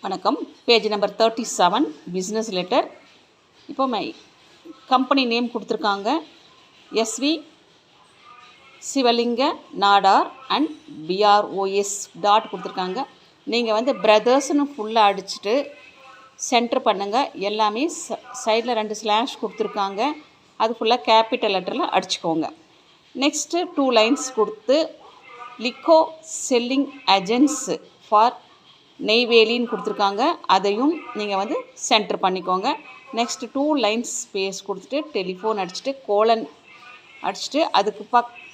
வணக்கம். Page number 37 business letter. இப்போ company name கொடுத்துருக்காங்க. SV Shivalinga Nadar and பிஆர்ஓஎஸ் dot கொடுத்துருக்காங்க. நீங்கள் பிரதர்ஸ்னு ஃபுல்லாக அடிச்சுட்டு சென்டர் பண்ணுங்கள். எல்லாமே சைடில் 2 ஸ்லாஷ் கொடுத்துருக்காங்க. அது ஃபுல்லாக கேபிட்டல் லெட்டரில் அடிச்சுக்கோங்க. நெக்ஸ்ட்டு 2 லைன்ஸ் கொடுத்து லிக்கோ செல்லிங் ஏஜென்ட்ஸ் ஃபார் நெய்வேலின்னு கொடுத்துருக்காங்க. அதையும் நீங்கள் சென்டர் பண்ணிக்கோங்க. நெக்ஸ்ட் 2 லைன்ஸ் ஸ்பேஸ் கொடுத்துட்டு டெலிஃபோன் அடிச்சுட்டு கோலன் அடிச்சுட்டு அதுக்கு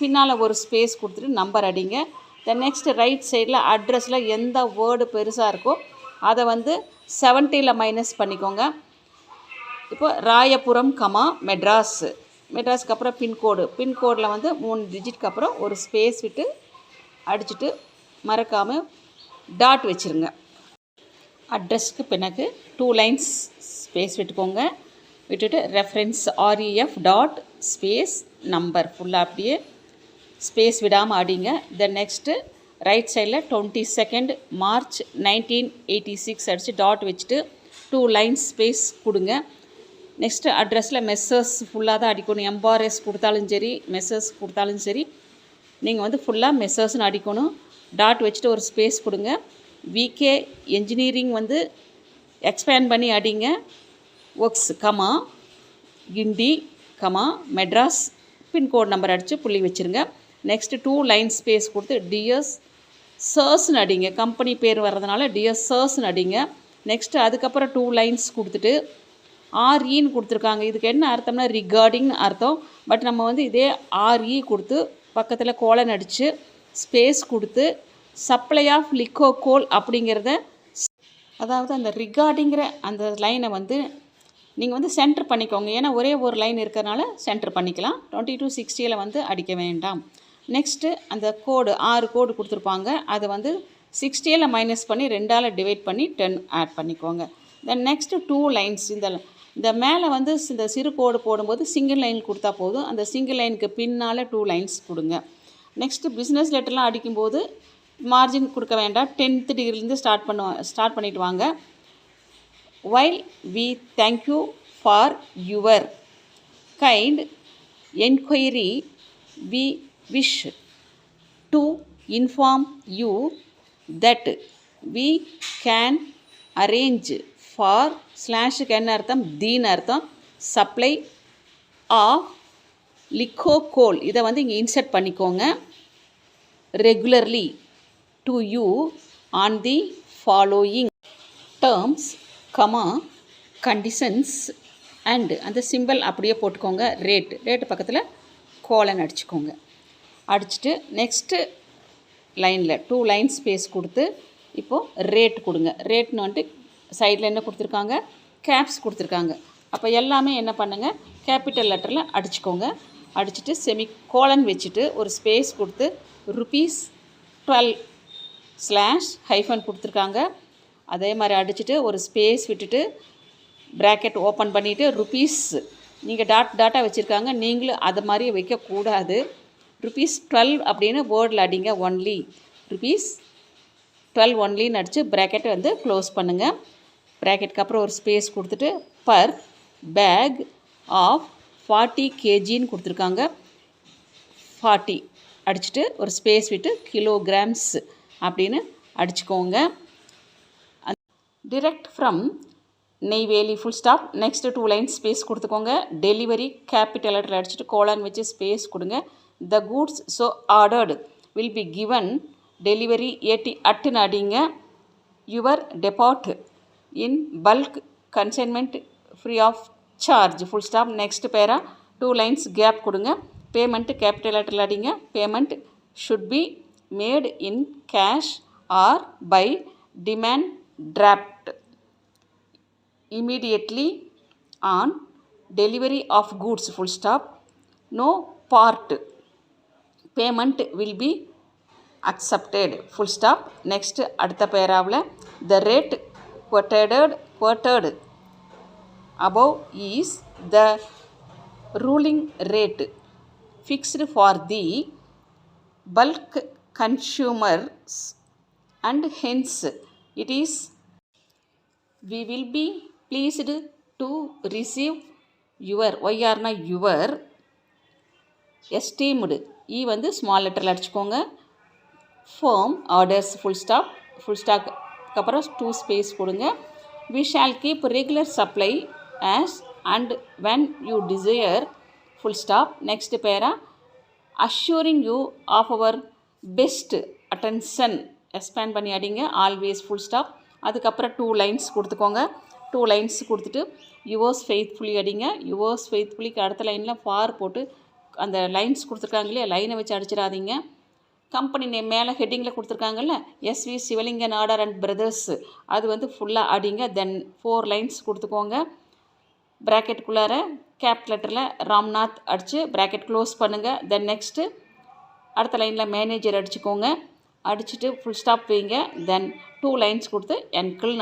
பின்னால் ஒரு ஸ்பேஸ் கொடுத்துட்டு நம்பர் அடிங்க. தென் நெக்ஸ்ட் ரைட் சைடில் அட்ரஸில் எந்த வேர்டு பெருசாக இருக்கோ அதை 70 மைனஸ் பண்ணிக்கோங்க. இப்போ ராயபுரம் மெட்ராஸ்க்கு அப்புறம் பின்கோடில் 3 டிஜிட்க்கு அப்புறம் ஒரு ஸ்பேஸ் விட்டு அடிச்சுட்டு மறக்காமல் டாட் வச்சுருங்க. அட்ரஸ்க்கு பிறகு 2 லைன்ஸ் ஸ்பேஸ் விட்டுக்கோங்க. விட்டுட்டு reference REF dot space number ஃபுல்லாக அப்படியே ஸ்பேஸ் விடாமல் அடிங்க. தென் நெக்ஸ்ட்டு ரைட் சைடில் 22 மார்ச் 1986 அடித்து டாட் வச்சுட்டு 2 லைன்ஸ் ஸ்பேஸ் கொடுங்க. நெக்ஸ்ட்டு அட்ரஸில் மெஸ்ஸர்ஸ் ஃபுல்லாக தான் அடிக்கணும். எம்பார்எஸ் கொடுத்தாலும் சரி மெஸ்ஸர்ஸ் கொடுத்தாலும் சரி நீங்கள் ஃபுல்லாக மெஸ்ஸர்ஸ்னு அடிக்கணும். டாட் வச்சுட்டு ஒரு ஸ்பேஸ் கொடுங்க. விகே என்ஜினியரிங் எக்ஸ்பேண்ட் பண்ணி அடிங்க. ஒர்க்ஸ் கிண்டி மெட்ராஸ் பின்கோட் நம்பர் அடித்து புள்ளி வச்சுருங்க. நெக்ஸ்ட்டு 2 லைன் ஸ்பேஸ் கொடுத்து டிஎஸ் சர்ஸ்னு அடிங்க. கம்பெனி பேர் வர்றதுனால டிஎஸ் சர்ஸ்னு அடிங்க. நெக்ஸ்ட்டு அதுக்கப்புறம் 2 லைன்ஸ் கொடுத்துட்டு ஆர்இன்னு கொடுத்துருக்காங்க. இதுக்கு என்ன அர்த்தம்னா ரிகார்டிங்னு அர்த்தம். பட் நம்ம இதே ஆர்இ கொடுத்து பக்கத்தில் கோலன் அடித்து ஸ்பேஸ் கொடுத்து சப்ளை ஆஃப் லிக்கோ கோல் அப்படிங்கிறத, அதாவது அந்த ரிகார்டிங்கிற அந்த லைனை நீங்கள் சென்டர் பண்ணிக்கோங்க. ஏன்னா ஒரே ஒரு லைன் இருக்கிறனால சென்டர் பண்ணிக்கலாம். 2260 அடிக்க வேண்டாம். நெக்ஸ்ட்டு அந்த கோடு 6 கோடு கொடுத்துருப்பாங்க. அதை 60 மைனஸ் பண்ணி 2ஆல் டிவைட் பண்ணி 10 ஆட் பண்ணிக்கோங்க. தென் நெக்ஸ்ட்டு 2 லைன்ஸ் இந்த மேலே இந்த சிறு கோடு போடும்போது சிங்கிள் லைன் கொடுத்தா போதும். அந்த சிங்கிள் லைனுக்கு பின்னால் 2 லைன்ஸ் கொடுங்க. நெக்ஸ்ட்டு பிஸ்னஸ் லெட்டர்லாம் அடிக்கும்போது மார்ஜின் கொடுக்க வேண்டாம். 10th டிகிரிலேருந்து ஸ்டார்ட் பண்ணிட்டு வாங்க. While we thank you for your kind enquiry we wish to inform you that we can arrange for ஸ்லாஷுக்கு என்ன அர்த்தம் தீன் அர்த்தம் சப்ளை ஆஃப் லிக்கோ கோல். இதை இங்கே இன்சர்ட் பண்ணிக்கோங்க. Regularly to you on the following terms conditions and அந்த சிம்பிள் அப்படியே போட்டுக்கோங்க. ரேட்டு பக்கத்தில் கோலன் அடிச்சுக்கோங்க. அடிச்சுட்டு நெக்ஸ்ட்டு லைனில் 2 லைன் ஸ்பேஸ் கொடுத்து இப்போது ரேட் கொடுங்க. ரேட்னு சைடில் என்ன கொடுத்துருக்காங்க கேப்ஸ் கொடுத்துருக்காங்க. அப்போ எல்லாமே என்ன பண்ணுங்கள் கேபிட்டல் லெட்டரில் அடிச்சுக்கோங்க. அடிச்சுட்டு செமி கோலன் வச்சுட்டு ஒரு ஸ்பேஸ் கொடுத்து ₹12 ஸ்லாஷ் ஹைஃபன் கொடுத்துருக்காங்க. அதே மாதிரி அடிச்சுட்டு ஒரு ஸ்பேஸ் விட்டுட்டு ப்ராக்கெட் ஓப்பன் பண்ணிவிட்டு ருபீஸ் நீங்கள் டாட்டாக வச்சுருக்காங்க. நீங்களும் அது மாதிரி வைக்கக்கூடாது. ₹12 அப்படின்னு வேர்டில் அடிங்க. ஒன்லி ₹12 ஒன்லின்னு அடித்து ப்ராக்கெட்டை க்ளோஸ் பண்ணுங்கள். ப்ராக்கெட்டுக்கு அப்புறம் ஒரு ஸ்பேஸ் கொடுத்துட்டு பர் பேக் ஆஃப் 40 kgன்னு கொடுத்துருக்காங்க. 40 அடிச்சுட்டு ஒரு ஸ்பேஸ் விட்டு கிலோகிராம்ஸ் அப்படின்னு அடிச்சுக்கோங்க. Direct from Neyveli full stop. Next 2 line space கொடுத்துக்கோங்க. டெலிவரி கேபிட்டல் லெட்டர் அடிச்சுட்டு கோலன் வச்சு ஸ்பேஸ் கொடுங்க. The goods so ordered will be given delivery 80 அட்டுன்னு அடிங்க. Your depart in bulk consignment free of charge full stop. Next para 2 lines gap கொடுங்க. Payment capital லெட்டரில் அடிங்க. Payment should be made in cash or by demand draft immediately on delivery of goods full stop. No part payment will be accepted full stop. Next அடுத்த பேராவில் the rate quoted above is the ruling rate fixed for the bulk consumers and hence it is we will be pleased to receive your ஒய்ஆர்னா your esteemed இ வந்து small லெட்டரில் அடிச்சுக்கோங்க firm orders full stop அப்புறம் 2 space கொடுங்க we shall keep regular supply as and when you desire full stop next பேரா assuring you of our best attention expand பண்ணி அடிங்க always full stop அதுக்கப்புறம் 2 lines கொடுத்துக்கோங்க 2 லைன்ஸ் கொடுத்துட்டு yours faithfully அடிங்க yours faithfullyக்கு அடுத்த லைனில் ஃபார் போட்டு அந்த லைன்ஸ் கொடுத்துருக்காங்களே லைனை வச்சு அடிச்சிடாதீங்க கம்பெனி நேம் மேலே ஹெட்டிங்கில் கொடுத்துருக்காங்கல்ல எஸ்வி சிவலிங்கன் ஆர்டர் அண்ட் பிரதர்ஸ் அது வந்து ஃபுல்லாக அடிங்க தென் 4 லைன்ஸ் கொடுத்துக்கோங்க ப்ராக்கெட்டுக்குள்ளார கேப் லெட்டரில் ராம்நாத் அடித்து ப்ராக்கெட் க்ளோஸ் பண்ணுங்கள் தென் நெக்ஸ்ட்டு அடுத்த லைனில் மேனேஜர் அடிச்சுக்கோங்க அடிச்சுட்டு ஃபுல் ஸ்டாப் வைங்க தென் 2 லைன்ஸ் கொடுத்து என்கிள்